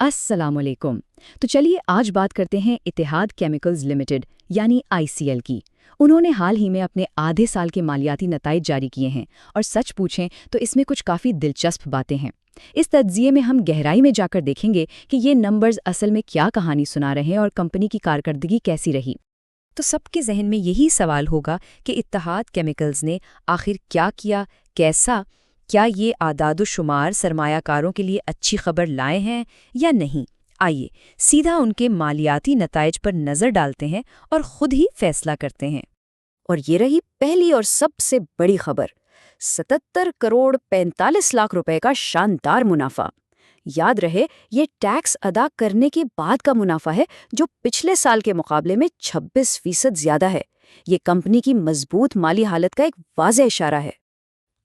अस्सलाम वालेकुम। तो चलिए आज बात करते हैं इतिहाद केमिकल्स लिमिटेड यानी आईसीएल की। उन्होंने हाल ही में अपने आधे साल के मालियाती नताइज जारी किए हैं और सच पूछें तो इसमें कुछ काफ़ी दिलचस्प बातें हैं। इस तज्जिए में हम गहराई में जाकर देखेंगे कि ये नंबर्स असल में क्या कहानी सुना रहे हैं और कंपनी की कारकर्दगी कैसी रही। तो सबके जहन में यही सवाल होगा कि इत्तेहाद केमिकल्स ने आखिर क्या किया, कैसा, क्या ये आदाद-ओ-शुमार सरमायाकारों के लिए अच्छी खबर लाए हैं या नहीं। आइए सीधा उनके मालियाती नताइज पर नज़र डालते हैं और खुद ही फैसला करते हैं। और ये रही पहली और सबसे बड़ी खबर, 77 करोड़ 45 लाख रुपए का शानदार मुनाफा। याद रहे, ये टैक्स अदा करने के बाद का मुनाफा है जो पिछले साल के मुकाबले में 26% ज्यादा है। ये कंपनी की मजबूत माली हालत का एक वाज़ेह इशारा है।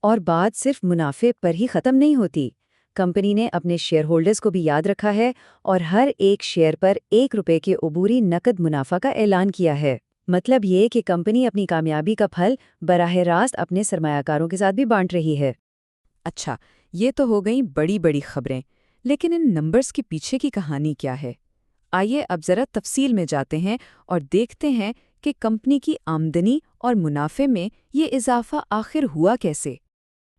और बात सिर्फ मुनाफे पर ही खत्म नहीं होती। कंपनी ने अपने शेयर होल्डर्स को भी याद रखा है और हर एक शेयर पर 1 रुपए के अबूरी नकद मुनाफा का ऐलान किया है। मतलब ये कि कंपनी अपनी कामयाबी का फल बराह रास्त अपने सरमायाकारों के साथ भी बांट रही है। अच्छा, ये तो हो गई बड़ी बड़ी खबरें, लेकिन इन नंबर्स के पीछे की कहानी क्या है? आइए अब जरा तफसील में जाते हैं और देखते हैं कि कंपनी की आमदनी और मुनाफे में ये इजाफा आखिर हुआ कैसे।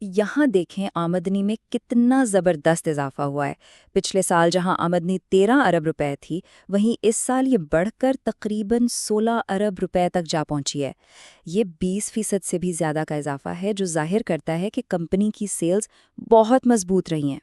यहाँ देखें आमदनी में कितना ज़बरदस्त इजाफा हुआ है। पिछले साल जहाँ आमदनी 13 अरब रुपए थी, वहीं इस साल ये बढ़कर तकरीबन 16 अरब रुपए तक जा पहुंची है। ये 20% से भी ज़्यादा का इजाफा है, जो जाहिर करता है कि कंपनी की सेल्स बहुत मजबूत रही हैं।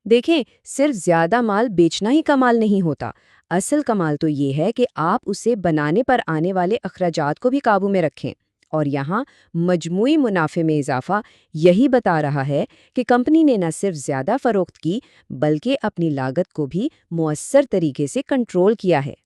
देखें, सिर्फ ज्यादा माल बेचना ही कमाल नहीं होता। असल कमाल तो ये है कि आप उसे बनाने पर आने वाले अखराजात को भी काबू में रखें। और यहाँ मजमूई मुनाफे में इजाफा यही बता रहा है कि कंपनी ने न सिर्फ ज्यादा फरोख्त की, बल्कि अपनी लागत को भी मुअस्सर तरीके से कंट्रोल किया है।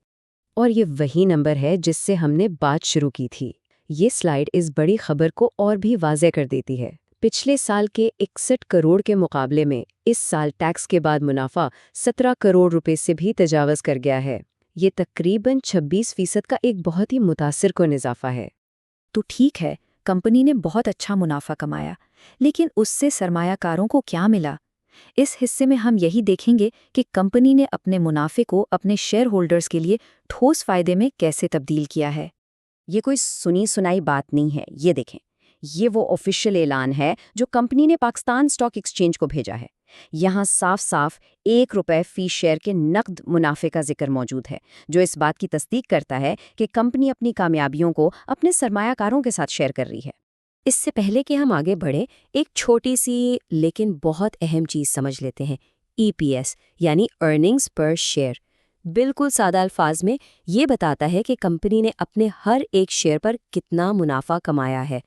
और ये वही नंबर है जिससे हमने बात शुरू की थी। ये स्लाइड इस बड़ी खबर को और भी वाज़ेह कर देती है। पिछले साल के 61 करोड़ के मुकाबले में इस साल टैक्स के बाद मुनाफा 17 करोड़ रुपए से भी तजावज कर गया है। ये तकरीबन 26% का एक बहुत ही मुतासिर कुन इजाफा है। तो ठीक है, कंपनी ने बहुत अच्छा मुनाफा कमाया, लेकिन उससे सरमायाकारों को क्या मिला? इस हिस्से में हम यही देखेंगे कि कंपनी ने अपने मुनाफे को अपने शेयर होल्डर्स के लिए ठोस फायदे में कैसे तब्दील किया है। ये कोई सुनी सुनाई बात नहीं है। ये देखें, ये वो ऑफिशियल ऐलान है जो कंपनी ने पाकिस्तान स्टॉक एक्सचेंज को भेजा है। यहाँ साफ साफ 1 रुपए फी शेयर के नकद मुनाफे का जिक्र मौजूद है, जो इस बात की तस्दीक करता है कि कंपनी अपनी कामयाबियों को अपने सरमायाकारों के साथ शेयर कर रही है। इससे पहले कि हम आगे बढ़े, एक छोटी सी लेकिन बहुत अहम चीज़ समझ लेते हैं। EPS यानी अर्निंग्स पर शेयर बिल्कुल सादा अल्फाज में ये बताता है कि कंपनी ने अपने हर एक शेयर पर कितना मुनाफा कमाया है।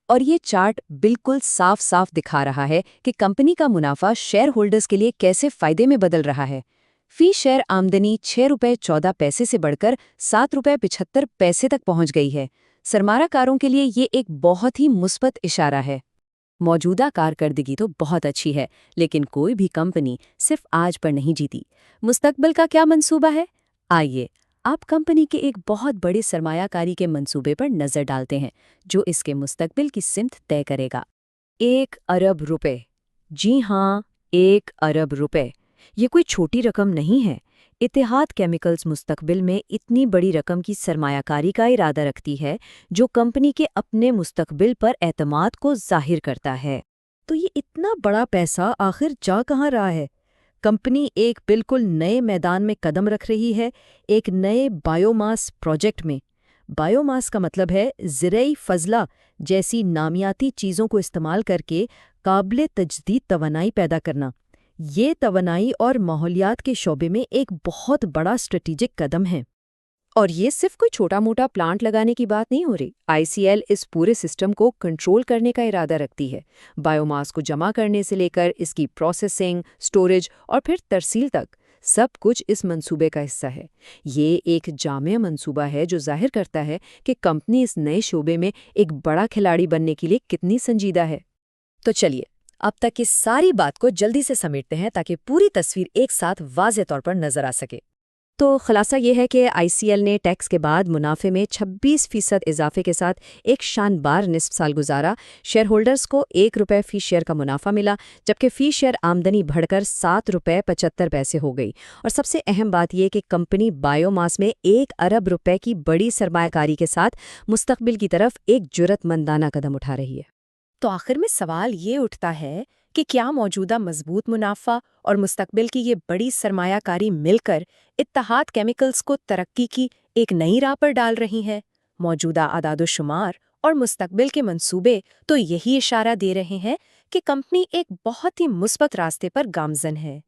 और ये चार्ट बिल्कुल साफ साफ दिखा रहा है कि कंपनी का मुनाफा शेयर होल्डर्स के लिए कैसे फायदे में बदल रहा है। फी शेयर आमदनी 6 रुपये 14 पैसे से बढ़कर 7 रुपये 75 पैसे तक पहुंच गई है। सरमायाकारों के लिए ये एक बहुत ही मुस्बत इशारा है। मौजूदा कारकर्दगी तो बहुत अच्छी है, लेकिन कोई भी कंपनी सिर्फ आज पर नहीं जीती। मुस्तकबिल का क्या मंसूबा है? आइए आप कंपनी के एक बहुत बड़े सरमायाकारी के मंसूबे पर नजर डालते हैं, जो इसके मुस्तकबिल की सिमत तय करेगा। 1 अरब रुपए। जी हाँ, 1 अरब रुपए। ये कोई छोटी रकम नहीं है। इत्तेहाद केमिकल्स मुस्तकबिल में इतनी बड़ी रकम की सरमायाकारी का इरादा रखती है, जो कंपनी के अपने मुस्तकबिल पर एतमाद को जाहिर करता है। तो ये इतना बड़ा पैसा आखिर जा कहाँ रहा है? कंपनी एक बिल्कुल नए मैदान में कदम रख रही है, एक नए बायोमास प्रोजेक्ट में। बायोमास का मतलब है ज़िरई फजला जैसी नामियाती चीज़ों को इस्तेमाल करके काबिल तजदीद तवानाई पैदा करना। ये तवानाई और माहौलियात के शोबे में एक बहुत बड़ा स्ट्रेटेजिक कदम है। और ये सिर्फ कोई छोटा मोटा प्लांट लगाने की बात नहीं हो रही। आईसीएल इस पूरे सिस्टम को कंट्रोल करने का इरादा रखती है। बायोमास को जमा करने से लेकर इसकी प्रोसेसिंग, स्टोरेज और फिर तरसील तक सब कुछ इस मंसूबे का हिस्सा है। ये एक जामे मंसूबा है जो जाहिर करता है कि कंपनी इस नए शोबे में एक बड़ा खिलाड़ी बनने के लिए कितनी संजीदा है। तो चलिए अब तक इस सारी बात को जल्दी से समेटते हैं ताकि पूरी तस्वीर एक साथ वाज़ेह तौर पर नजर आ सके। تو خلاصہ یہ ہے کہ آئی سی ایل نے ٹیکس کے بعد منافع میں 26% اضافے کے ساتھ ایک شاندار نصف سال گزارا۔ شیئر ہولڈرز کو ₹1 فی شیئر کا منافع ملا، جبکہ فی شیئر آمدنی بڑھ کر ₹7.75 ہو گئی۔ اور سب سے اہم بات یہ کہ کمپنی بائیو ماس میں ₹1 ارب کی بڑی سرمایہ کاری کے ساتھ مستقبل کی طرف ایک جرأت مندانہ قدم اٹھا رہی ہے۔ تو آخر میں سوال یہ اٹھتا ہے کہ کیا موجودہ مضبوط منافع اور مستقبل کی یہ بڑی سرمایہ کاری مل کر اتحاد کیمیکلز کو ترقی کی ایک نئی راہ پر ڈال رہی ہیں؟ موجودہ اعداد و شمار اور مستقبل کے منصوبے تو یہی اشارہ دے رہے ہیں کہ کمپنی ایک بہت ہی مثبت راستے پر گامزن ہے۔